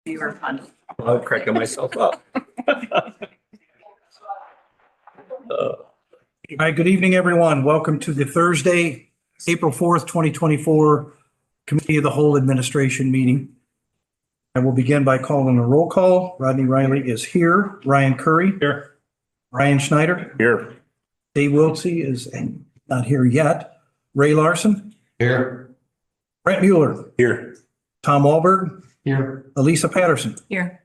You were fun. I'm cracking myself up. All right, good evening, everyone. Welcome to the Thursday, April 4th, 2024 Committee of the Whole Administration meeting. I will begin by calling a roll call. Rodney Riley is here. Ryan Curry. Here. Ryan Schneider. Here. Dave Wiltsey is not here yet. Ray Larson. Here. Brent Mueller. Here. Tom Wahlberg. Here. Elisa Patterson. Here.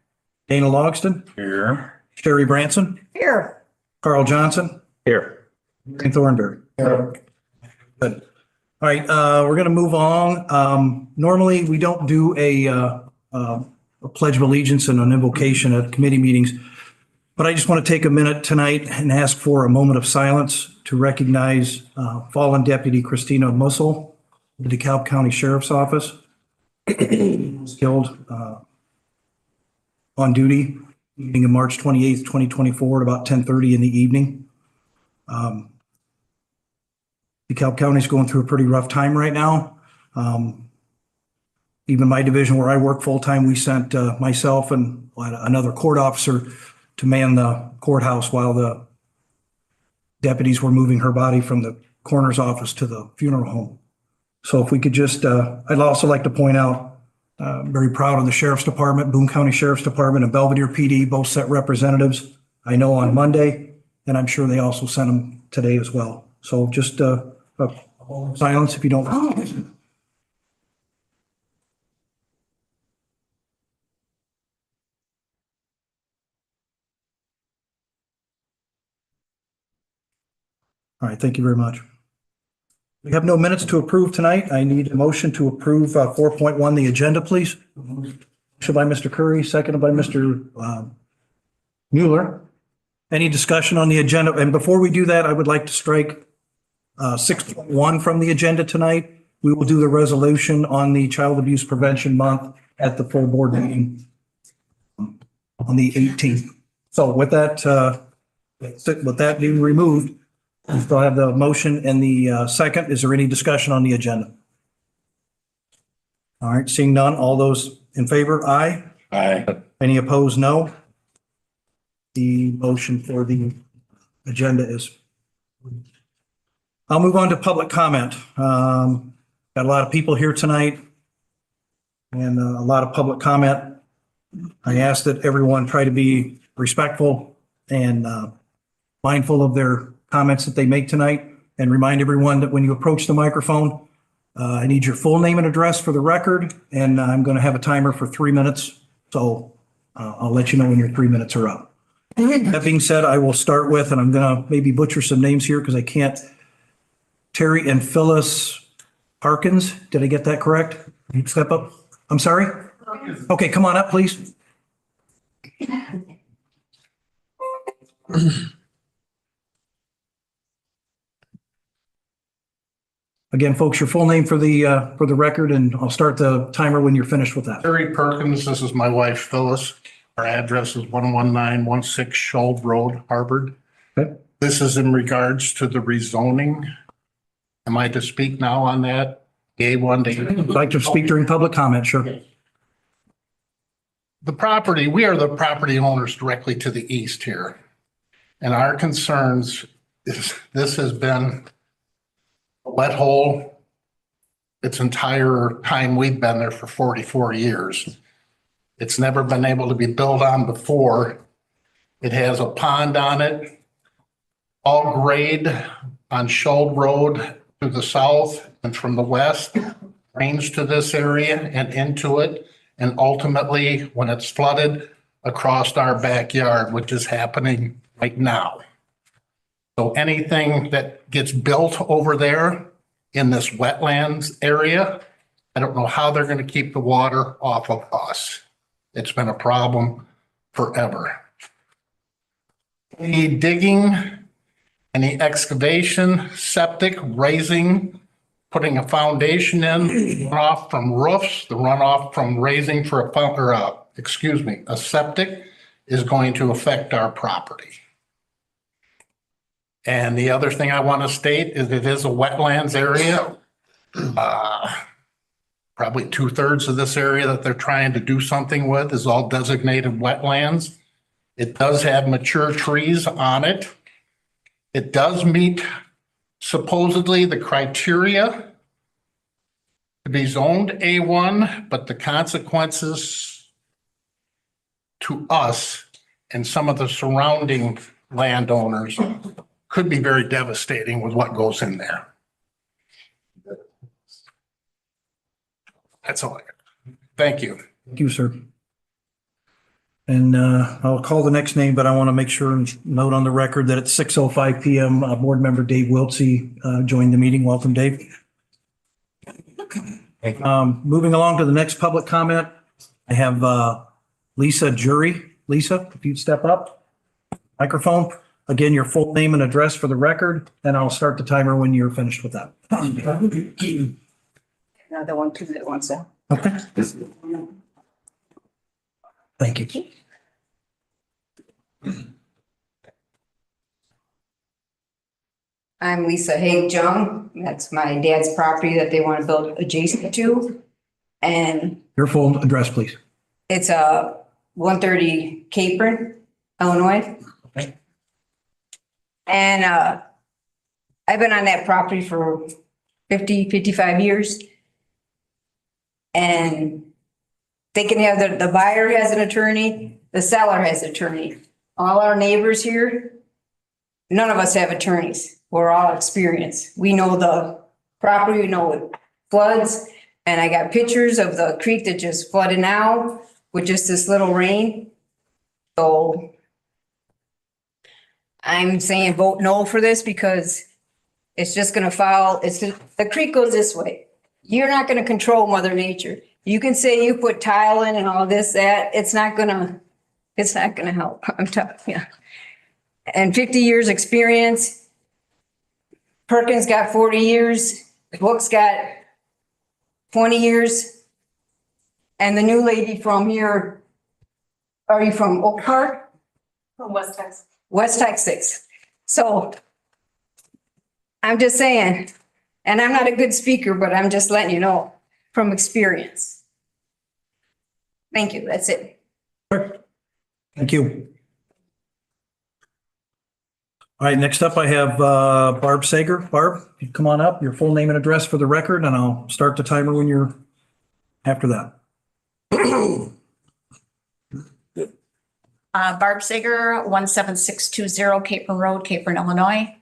Dana Logston. Here. Sherry Branson. Here. Carl Johnson. Here. And Thornberry. Good. All right, we're going to move on. Normally, we don't do a pledge of allegiance and an invocation at committee meetings, but I just want to take a minute tonight and ask for a moment of silence to recognize fallen Deputy Christina Mussel, the DeKalb County Sheriff's Office, was killed on duty, evening of March 28th, 2024, at about 10:30 in the evening. DeKalb County is going through a pretty rough time right now. Even my division where I work full-time, we sent myself and another court officer to man the courthouse while the deputies were moving her body from the coroner's office to the funeral home. So if we could just, I'd also like to point out, very proud of the Sheriff's Department, Boone County Sheriff's Department and Belvedere PD, both sent representatives, I know on Monday, and I'm sure they also sent them today as well. So just a silence if you don't. All right, thank you very much. We have no minutes to approve tonight. I need a motion to approve 4.1, the agenda, please. Motion by Mr. Curry, seconded by Mr. Mueller. Any discussion on the agenda? And before we do that, I would like to strike 6.1 from the agenda tonight. We will do the resolution on the Child Abuse Prevention Month at the full board meeting on the 18th. So with that being removed, we still have the motion and the second. Is there any discussion on the agenda? All right, seeing none. All those in favor, aye. Aye. Any opposed, no. The motion for the agenda is. I'll move on to public comment. Got a lot of people here tonight and a lot of public comment. I ask that everyone try to be respectful and mindful of their comments that they make tonight, and remind everyone that when you approach the microphone, I need your full name and address for the record, and I'm going to have a timer for 3 minutes. So I'll let you know when your 3 minutes are up. That being said, I will start with, and I'm going to maybe butcher some names here because I can't. Terry and Phyllis Parkins. Did I get that correct? Can you step up? I'm sorry? Okay, come on up, please. Again, folks, your full name for the record, and I'll start the timer when you're finished with that. Terry Perkins, this is my wife Phyllis. Our address is 11916 Shoal Road, Harvard. Okay. This is in regards to the rezoning. Am I to speak now on that? A1 to I'd like to speak during public comment, sure. the property, we are the property owners directly to the east here. And our concerns is this has been a wet hole its entire time we've been there for 44 years. It's never been able to be built on before. It has a pond on it, all grade on Shoal Road to the south and from the west, drains to this area and into it. And ultimately, when it's flooded, across our backyard, which is happening right now. So anything that gets built over there in this wetlands area, I don't know how they're going to keep the water off of us. It's been a problem forever. Any digging, any excavation, septic, raising, putting a foundation in, runoff from roofs, the runoff from raising for a septic is going to affect our property. And the other thing I want to state is it is a wetlands area. probably 2/3 of this area that they're trying to do something with is all designated wetlands. It does have mature trees on it. It does meet supposedly the criteria to be zoned A1, but the consequences to us and some of the surrounding landowners could be very devastating with what goes in there. That's all I got. Thank you. Thank you, sir. And I'll call the next name, but I want to make sure and note on the record that at 6:05 PM, Board Member Dave Wiltsey joined the meeting. Welcome, Dave. Moving along to the next public comment, I have Lisa Jury. Lisa, if you'd step up. Microphone. Again, your full name and address for the record, and I'll start the timer when you're finished with that. Another one too that wants to. Okay. Thank you. I'm Lisa Haig Jung. That's my dad's property that they want to build adjacent to. And Your full address, please. it's a 130 Capron, Illinois. Okay. And I've been on that property for 55 years. And they can have the buyer has an attorney, the seller has an attorney. All our neighbors here, none of us have attorneys. We're all experienced. We know the property, we know it floods. And I got pictures of the creek that just flooded now with just this little rain. So I'm saying vote no for this because it's just gonna follow, the creek goes this way. You're not gonna control Mother Nature. You can say you put tile in and all this, that, it's not gonna help. I'm telling you. And 50 years experience. Perkins got 40 years. Book's got 20 years. And the new lady from here, are you from Oak Park? From West Texas. West Texas. So I'm just saying, and I'm not a good speaker, but I'm just letting you know from experience. Thank you. That's it. Thank you. All right, next up I have Barb Sager. Barb, you come on up, your full name and address for the record, and I'll start the timer when you're after that. Barb Sager, 17620 Capron Road, Capron, Illinois.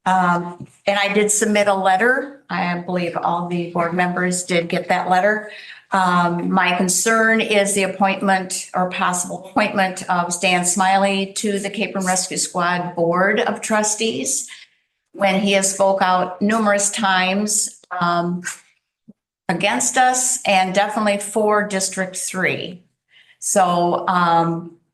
And I did submit a letter. I believe all the board members did get that letter. My concern is the appointment or possible appointment of Stan Smiley to the Capron Rescue Squad Board of Trustees when he has spoke out numerous times against us and definitely for District 3. So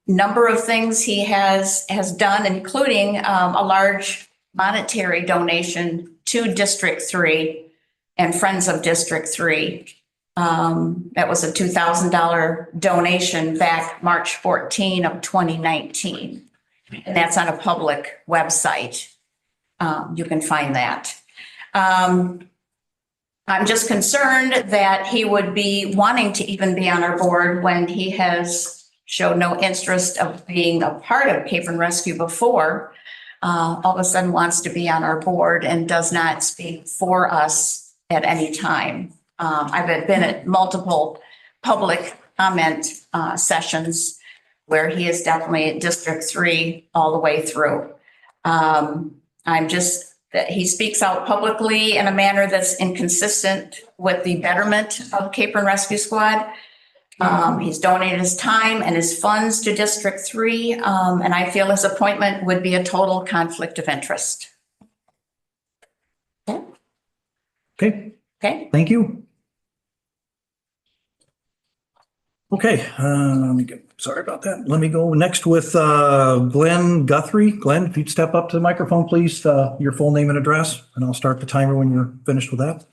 number of things he has done, including a large monetary donation to District 3 and Friends of District 3. That was a $2,000 donation back March 14 of 2019. And that's on a public website. You can find that. I'm just concerned that he would be wanting to even be on our board when he has showed no interest of being a part of Capron Rescue before. All of a sudden wants to be on our board and does not speak for us at any time. I've been at multiple public comment sessions where he is definitely at District 3 all the way through. I'm just that he speaks out publicly in a manner that's inconsistent with the betterment of Capron Rescue Squad. He's donated his time and his funds to District 3, and I feel his appointment would be a total conflict of interest. Okay, Okay. thank you. Okay, let me get, sorry about that. Let me go next with Glenn Guthrie. Glenn, if you'd step up to the microphone, please, your full name and address, and I'll start the timer when you're finished with that.